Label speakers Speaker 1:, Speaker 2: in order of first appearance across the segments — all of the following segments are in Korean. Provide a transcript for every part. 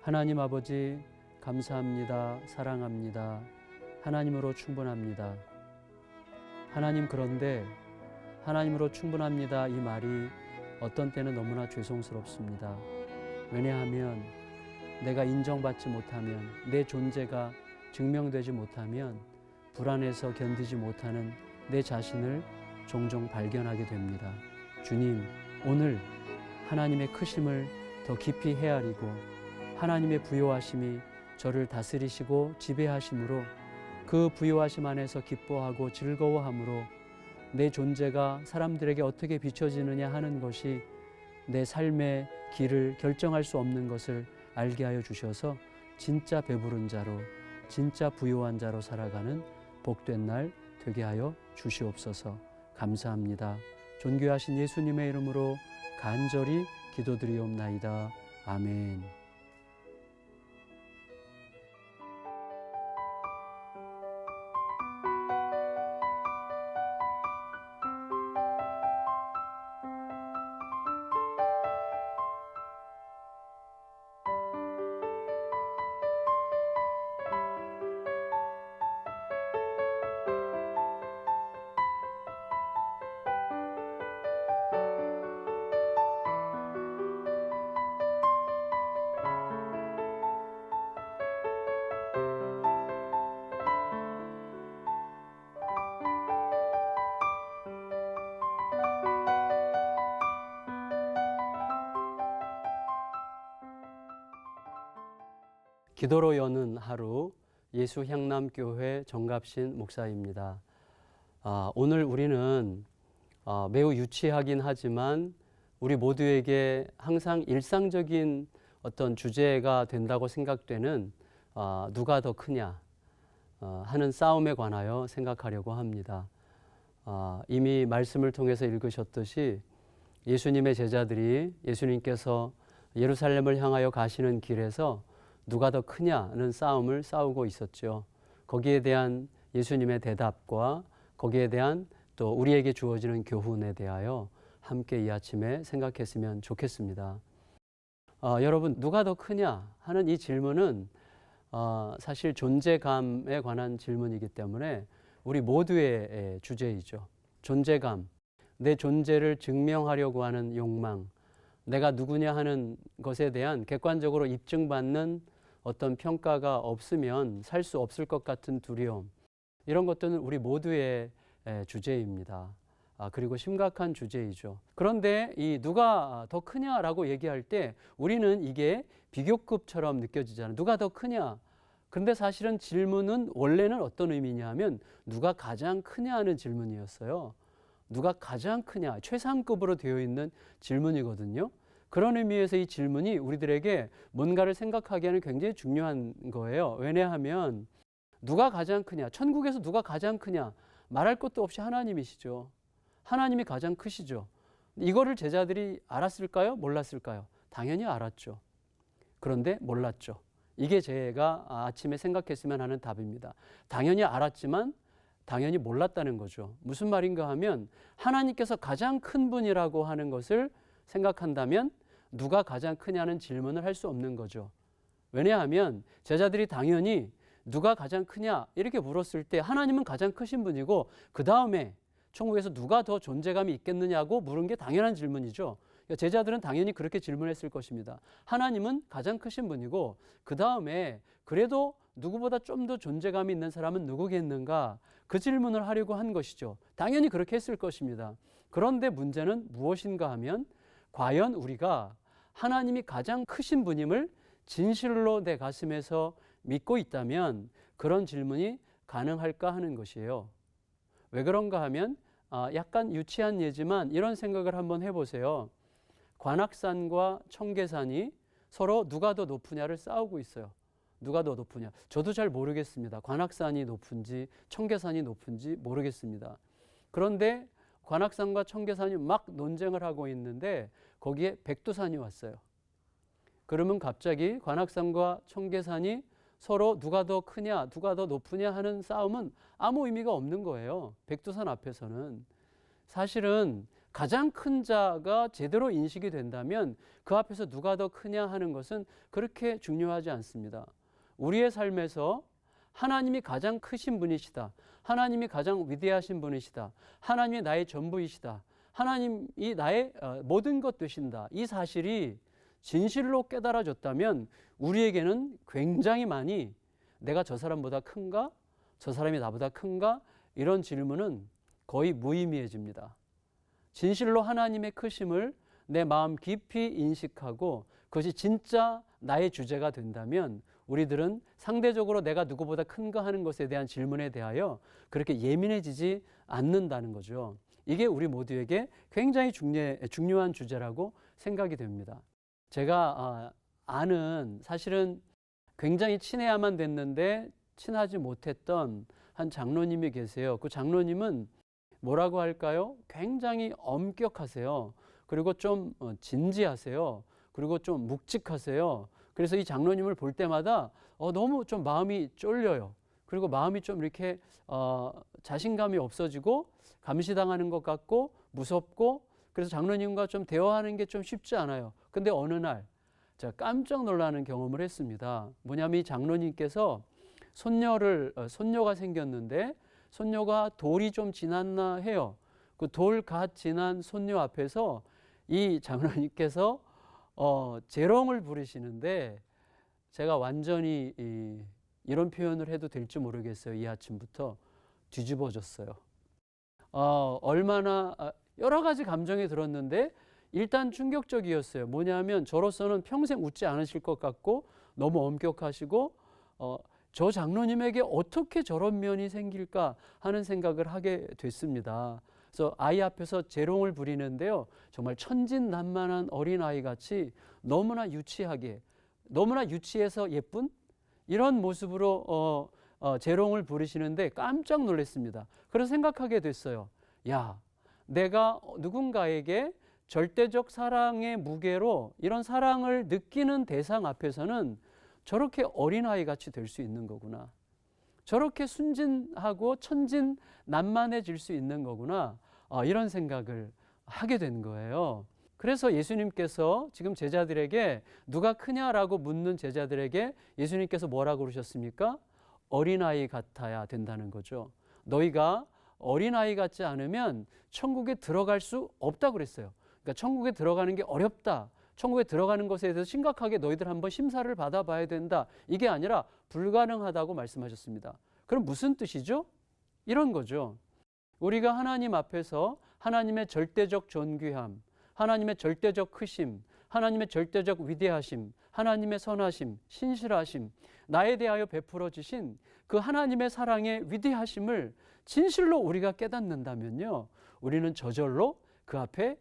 Speaker 1: 하나님 아버지 감사합니다. 사랑합니다. 하나님으로 충분합니다. 하나님, 그런데 하나님으로 충분합니다 이 말이 어떤 때는 너무나 죄송스럽습니다. 왜냐하면 내가 인정받지 못하면, 내 존재가 증명되지 못하면 불안해서 견디지 못하는 내 자신을 종종 발견하게 됩니다. 주님, 오늘 하나님의 크심을 더 깊이 헤아리고 하나님의 부요하심이 저를 다스리시고 지배하심으로 그 부요하심 안에서 기뻐하고 즐거워함으로 내 존재가 사람들에게 어떻게 비춰지느냐 하는 것이 내 삶의 길을 결정할 수 없는 것을 알게 하여 주셔서 진짜 배부른 자로, 진짜 부요한 자로 살아가는 복된 날 되게 하여 주시옵소서. 감사합니다. 존귀하신 예수님의 이름으로 간절히 기도드리옵나이다. 아멘. 기도로 여는 하루, 예수향남교회 정갑신 목사입니다. 오늘 우리는 매우 유치하긴 하지만 우리 모두에게 항상 일상적인 어떤 주제가 된다고 생각되는 누가 더 크냐 하는 싸움에 관하여 생각하려고 합니다. 이미 말씀을 통해서 읽으셨듯이 예수님의 제자들이 예수님께서 예루살렘을 향하여 가시는 길에서 누가 더 크냐는 싸움을 싸우고 있었죠. 거기에 대한 예수님의 대답과 거기에 대한 또 우리에게 주어지는 교훈에 대하여 함께 이 아침에 생각했으면 좋겠습니다. 여러분, 누가 더 크냐 하는 이 질문은 사실 존재감에 관한 질문이기 때문에 우리 모두의 주제이죠. 존재감, 내 존재를 증명하려고 하는 욕망, 내가 누구냐 하는 것에 대한 객관적으로 입증받는 어떤 평가가 없으면 살 수 없을 것 같은 두려움, 이런 것들은 우리 모두의 주제입니다. 그리고 심각한 주제이죠. 그런데 이 누가 더 크냐라고 얘기할 때 우리는 이게 비교급처럼 느껴지잖아요. 누가 더 크냐? 그런데 사실은 질문은 원래는 어떤 의미냐 하면 누가 가장 크냐 하는 질문이었어요. 누가 가장 크냐, 최상급으로 되어 있는 질문이거든요. 그런 의미에서 이 질문이 우리들에게 뭔가를 생각하게 하는 굉장히 중요한 거예요. 왜냐하면 누가 가장 크냐, 천국에서 누가 가장 크냐, 말할 것도 없이 하나님이시죠. 하나님이 가장 크시죠. 이거를 제자들이 알았을까요? 몰랐을까요? 당연히 알았죠. 그런데 몰랐죠. 이게 제가 아침에 생각했으면 하는 답입니다. 당연히 알았지만 당연히 몰랐다는 거죠. 무슨 말인가 하면 하나님께서 가장 큰 분이라고 하는 것을 생각한다면 누가 가장 크냐는 질문을 할 수 없는 거죠. 왜냐하면 제자들이 당연히 누가 가장 크냐 이렇게 물었을 때 하나님은 가장 크신 분이고 그 다음에 천국에서 누가 더 존재감이 있겠느냐고 물은 게 당연한 질문이죠. 제자들은 당연히 그렇게 질문했을 것입니다. 하나님은 가장 크신 분이고 그 다음에 그래도 누구보다 좀 더 존재감이 있는 사람은 누구겠는가, 그 질문을 하려고 한 것이죠. 당연히 그렇게 했을 것입니다. 그런데 문제는 무엇인가 하면 과연 우리가 하나님이 가장 크신 분임을 진실로 내 가슴에서 믿고 있다면 그런 질문이 가능할까 하는 것이에요. 왜 그런가 하면 약간 유치한 예지만 이런 생각을 한번 해보세요. 관악산과 청계산이 서로 누가 더 높으냐를 싸우고 있어요. 누가 더 높으냐. 저도 잘 모르겠습니다. 관악산이 높은지 청계산이 높은지 모르겠습니다. 그런데 관악산과 청계산이 막 논쟁을 하고 있는데 거기에 백두산이 왔어요. 그러면 갑자기 관악산과 청계산이 서로 누가 더 크냐, 누가 더 높으냐 하는 싸움은 아무 의미가 없는 거예요. 백두산 앞에서는. 사실은 가장 큰 자가 제대로 인식이 된다면 그 앞에서 누가 더 크냐 하는 것은 그렇게 중요하지 않습니다. 우리의 삶에서 하나님이 가장 크신 분이시다. 하나님이 가장 위대하신 분이시다. 하나님이 나의 전부이시다. 하나님이 나의 모든 것 되신다. 이 사실이 진실로 깨달아졌다면 우리에게는 굉장히 많이 내가 저 사람보다 큰가? 저 사람이 나보다 큰가? 이런 질문은 거의 무의미해집니다. 진실로 하나님의 크심을 내 마음 깊이 인식하고 그것이 진짜 나의 주제가 된다면 우리들은 상대적으로 내가 누구보다 큰가 하는 것에 대한 질문에 대하여 그렇게 예민해지지 않는다는 거죠. 이게 우리 모두에게 굉장히 중요한 주제라고 생각이 됩니다. 제가 아는 사실은 굉장히 친해야만 됐는데 친하지 못했던 한 장로님이 계세요. 그 장로님은 뭐라고 할까요? 굉장히 엄격하세요. 그리고 좀 진지하세요. 그리고 좀 묵직하세요. 그래서 이 장로님을 볼 때마다 너무 좀 마음이 쫄려요. 그리고 마음이 좀 이렇게 자신감이 없어지고 감시당하는 것 같고 무섭고, 그래서 장로님과 좀 대화하는 게 좀 쉽지 않아요. 근데 어느 날 제가 깜짝 놀라는 경험을 했습니다. 뭐냐면 이 장로님께서 손녀가 생겼는데 손녀가 돌이 좀 지났나 해요. 그 돌 갓 지난 손녀 앞에서 이 장로님께서 재롱을 부리시는데 제가 완전히 이런 표현을 해도 될지 모르겠어요. 이 아침부터 뒤집어졌어요. 얼마나 여러 가지 감정이 들었는데 일단 충격적이었어요. 뭐냐면 저로서는 평생 웃지 않으실 것 같고 너무 엄격하시고 저 장로님에게 어떻게 저런 면이 생길까 하는 생각을 하게 됐습니다. 그래서 아이 앞에서 재롱을 부리는데요, 정말 천진난만한 어린아이 같이 너무나 유치하게, 너무나 유치해서 예쁜 이런 모습으로 재롱을 부리시는데 깜짝 놀랐습니다. 그래서 생각하게 됐어요. 야, 내가 누군가에게 절대적 사랑의 무게로 이런 사랑을 느끼는 대상 앞에서는 저렇게 어린아이 같이 될 수 있는 거구나. 저렇게 순진하고 천진난만해질 수 있는 거구나. 이런 생각을 하게 된 거예요. 그래서 예수님께서 지금 제자들에게 누가 크냐라고 묻는 제자들에게 예수님께서 뭐라고 그러셨습니까? 어린아이 같아야 된다는 거죠. 너희가 어린아이 같지 않으면 천국에 들어갈 수 없다고 그랬어요. 그러니까 천국에 들어가는 게 어렵다. 천국에 들어가는 것에 대해서 심각하게 너희들 한번 심사를 받아봐야 된다. 이게 아니라 불가능하다고 말씀하셨습니다. 그럼 무슨 뜻이죠? 이런 거죠. 우리가 하나님 앞에서 하나님의 절대적 존귀함, 하나님의 절대적 크심, 하나님의 절대적 위대하심, 하나님의 선하심, 신실하심, 나에 대하여 베풀어 주신 그 하나님의 사랑의 위대하심을 진실로 우리가 깨닫는다면요, 우리는 저절로 그 앞에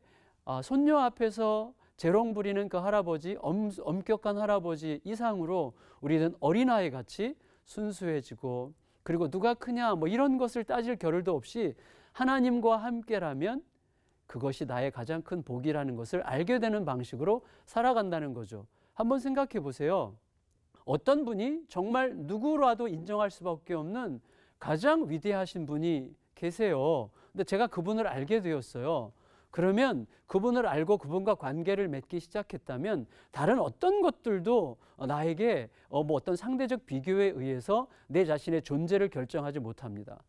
Speaker 1: 손녀 앞에서 재롱 부리는 그 할아버지, 엄격한 할아버지 이상으로 우리는 어린아이 같이 순수해지고, 그리고 누가 크냐 뭐 이런 것을 따질 겨를도 없이 하나님과 함께라면 그것이 나의 가장 큰 복이라는 것을 알게 되는 방식으로 살아간다는 거죠. 한번 생각해 보세요. 어떤 분이 정말 누구라도 인정할 수밖에 없는 가장 위대하신 분이 계세요. 근데 제가 그분을 알게 되었어요. 그러면 그분을 알고 그분과 관계를 맺기 시작했다면 다른 어떤 것들도 나에게 뭐 어떤 상대적 비교에 의해서 내 자신의 존재를 결정하지 못합니다.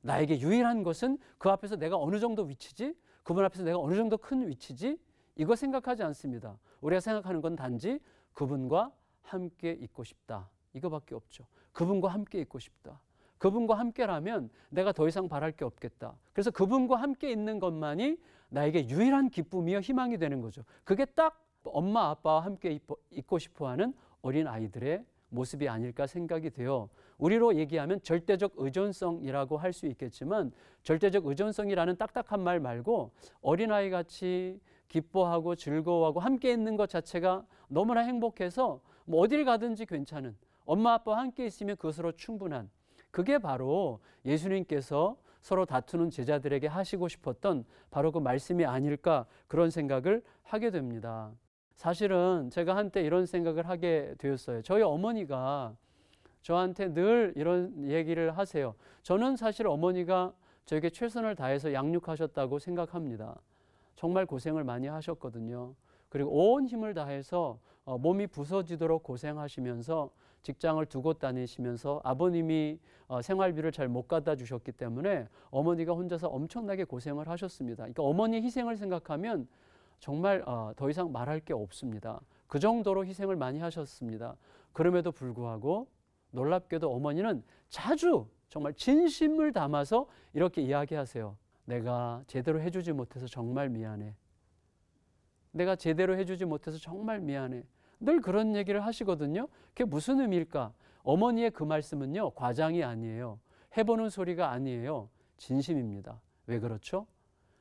Speaker 1: 나에게 유일한 것은 그 앞에서 내가 어느 정도 위치지? 그분 앞에서 내가 어느 정도 큰 위치지? 이거 생각하지 않습니다. 우리가 생각하는 건 단지 그분과 함께 있고 싶다. 이거밖에 없죠. 그분과 함께 있고 싶다. 그분과 함께라면 내가 더 이상 바랄 게 없겠다. 그래서 그분과 함께 있는 것만이 나에게 유일한 기쁨이요 희망이 되는 거죠. 그게 딱 엄마 아빠와 함께 있고 싶어하는 어린 아이들의 모습이 아닐까 생각이 돼요. 우리로 얘기하면 절대적 의존성이라고 할 수 있겠지만 절대적 의존성이라는 딱딱한 말 말고 어린아이 같이 기뻐하고 즐거워하고 함께 있는 것 자체가 너무나 행복해서 뭐 어딜 가든지 괜찮은, 엄마 아빠와 함께 있으면 그것으로 충분한, 그게 바로 예수님께서 서로 다투는 제자들에게 하시고 싶었던 바로 그 말씀이 아닐까, 그런 생각을 하게 됩니다. 사실은 제가 한때 이런 생각을 하게 되었어요. 저희 어머니가 저한테 늘 이런 얘기를 하세요. 저는 사실 어머니가 저에게 최선을 다해서 양육하셨다고 생각합니다. 정말 고생을 많이 하셨거든요. 그리고 온 힘을 다해서 몸이 부서지도록 고생하시면서 직장을 두 곳 다니시면서 아버님이 생활비를 잘 못 갖다 주셨기 때문에 어머니가 혼자서 엄청나게 고생을 하셨습니다. 그러니까 어머니 희생을 생각하면 정말 더 이상 말할 게 없습니다. 그 정도로 희생을 많이 하셨습니다. 그럼에도 불구하고 놀랍게도 어머니는 자주 정말 진심을 담아서 이렇게 이야기하세요. 내가 제대로 해주지 못해서 정말 미안해. 내가 제대로 해주지 못해서 정말 미안해. 늘 그런 얘기를 하시거든요. 그게 무슨 의미일까? 어머니의 그 말씀은요, 과장이 아니에요. 해보는 소리가 아니에요. 진심입니다. 왜 그렇죠?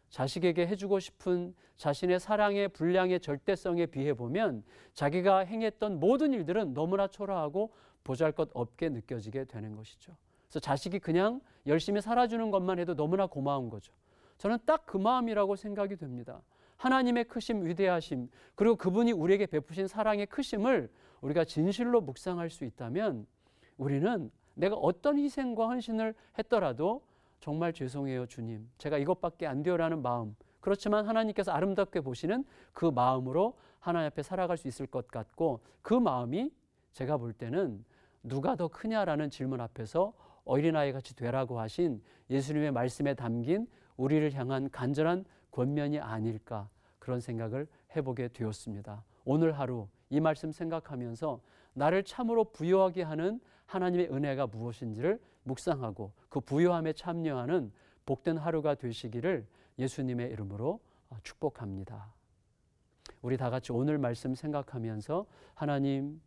Speaker 1: 자식에게 해주고 싶은 자신의 사랑의 분량의 절대성에 비해 보면 자기가 행했던 모든 일들은 너무나 초라하고 보잘것없게 느껴지게 되는 것이죠. 그래서 자식이 그냥 열심히 살아주는 것만 해도 너무나 고마운 거죠. 저는 딱 그 마음이라고 생각이 됩니다. 하나님의 크심, 위대하심, 그리고 그분이 우리에게 베푸신 사랑의 크심을 우리가 진실로 묵상할 수 있다면 우리는 내가 어떤 희생과 헌신을 했더라도 정말 죄송해요, 주님. 제가 이것밖에 안 돼요라는 마음. 그렇지만 하나님께서 아름답게 보시는 그 마음으로 하나님 앞에 살아갈 수 있을 것 같고, 그 마음이 제가 볼 때는 누가 더 크냐라는 질문 앞에서 어린아이 같이 되라고 하신 예수님의 말씀에 담긴 우리를 향한 간절한 권면이 아닐까, 그런 생각을 해보게 되었습니다. 오늘 하루 이 말씀 생각하면서 나를 참으로 부요하게 하는 하나님의 은혜가 무엇인지를 묵상하고 그 부요함에 참여하는 복된 하루가 되시기를 예수님의 이름으로 축복합니다. 우리 다 같이 오늘 말씀 생각하면서 하나님,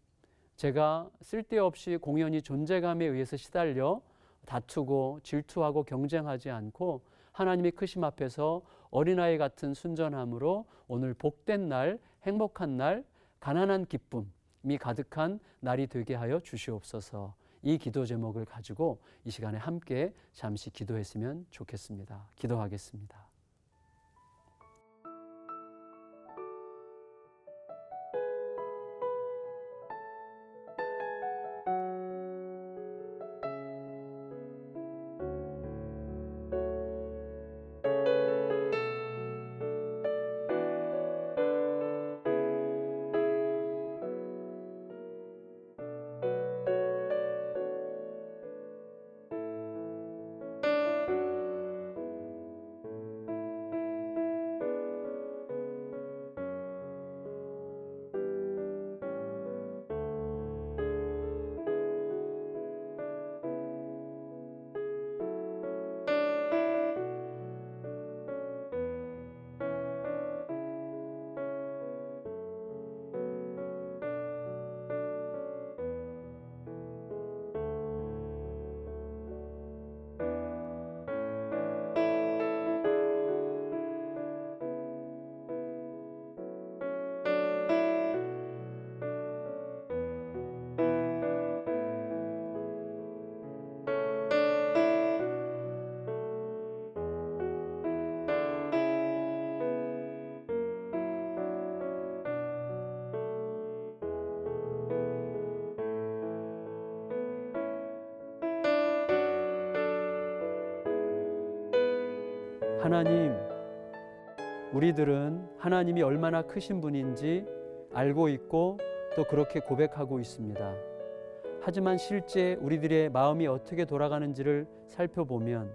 Speaker 1: 제가 쓸데없이 공연히 존재감에 의해서 시달려 다투고 질투하고 경쟁하지 않고 하나님의 크심 앞에서 어린아이 같은 순전함으로 오늘 복된 날, 행복한 날, 가난한 기쁨이 가득한 날이 되게 하여 주시옵소서. 이 기도 제목을 가지고 이 시간에 함께 잠시 기도했으면 좋겠습니다. 기도하겠습니다. 하나님, 우리들은 하나님이 얼마나 크신 분인지 알고 있고 또 그렇게 고백하고 있습니다. 하지만 실제 우리들의 마음이 어떻게 돌아가는지를 살펴보면,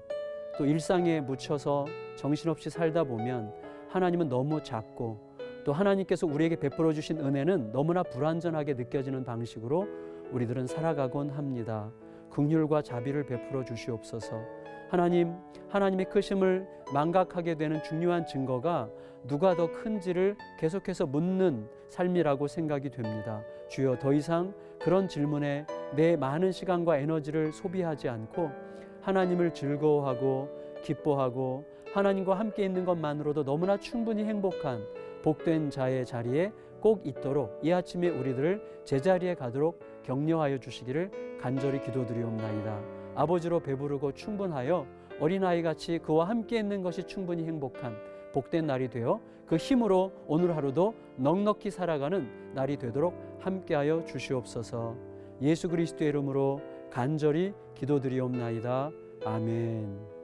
Speaker 1: 또 일상에 묻혀서 정신없이 살다 보면 하나님은 너무 작고 또 하나님께서 우리에게 베풀어 주신 은혜는 너무나 불완전하게 느껴지는 방식으로 우리들은 살아가곤 합니다. 긍휼과 자비를 베풀어 주시옵소서. 하나님, 하나님의 크심을 망각하게 되는 중요한 증거가 누가 더 큰지를 계속해서 묻는 삶이라고 생각이 됩니다. 주여, 더 이상 그런 질문에 내 많은 시간과 에너지를 소비하지 않고 하나님을 즐거워하고 기뻐하고 하나님과 함께 있는 것만으로도 너무나 충분히 행복한 복된 자의 자리에 꼭 있도록 이 아침에 우리들을 제자리에 가도록 격려하여 주시기를 간절히 기도드리옵나이다. 아버지로 배부르고 충분하여 어린아이같이 그와 함께 있는 것이 충분히 행복한 복된 날이 되어 그 힘으로 오늘 하루도 넉넉히 살아가는 날이 되도록 함께하여 주시옵소서. 예수 그리스도의 이름으로 간절히 기도드리옵나이다. 아멘.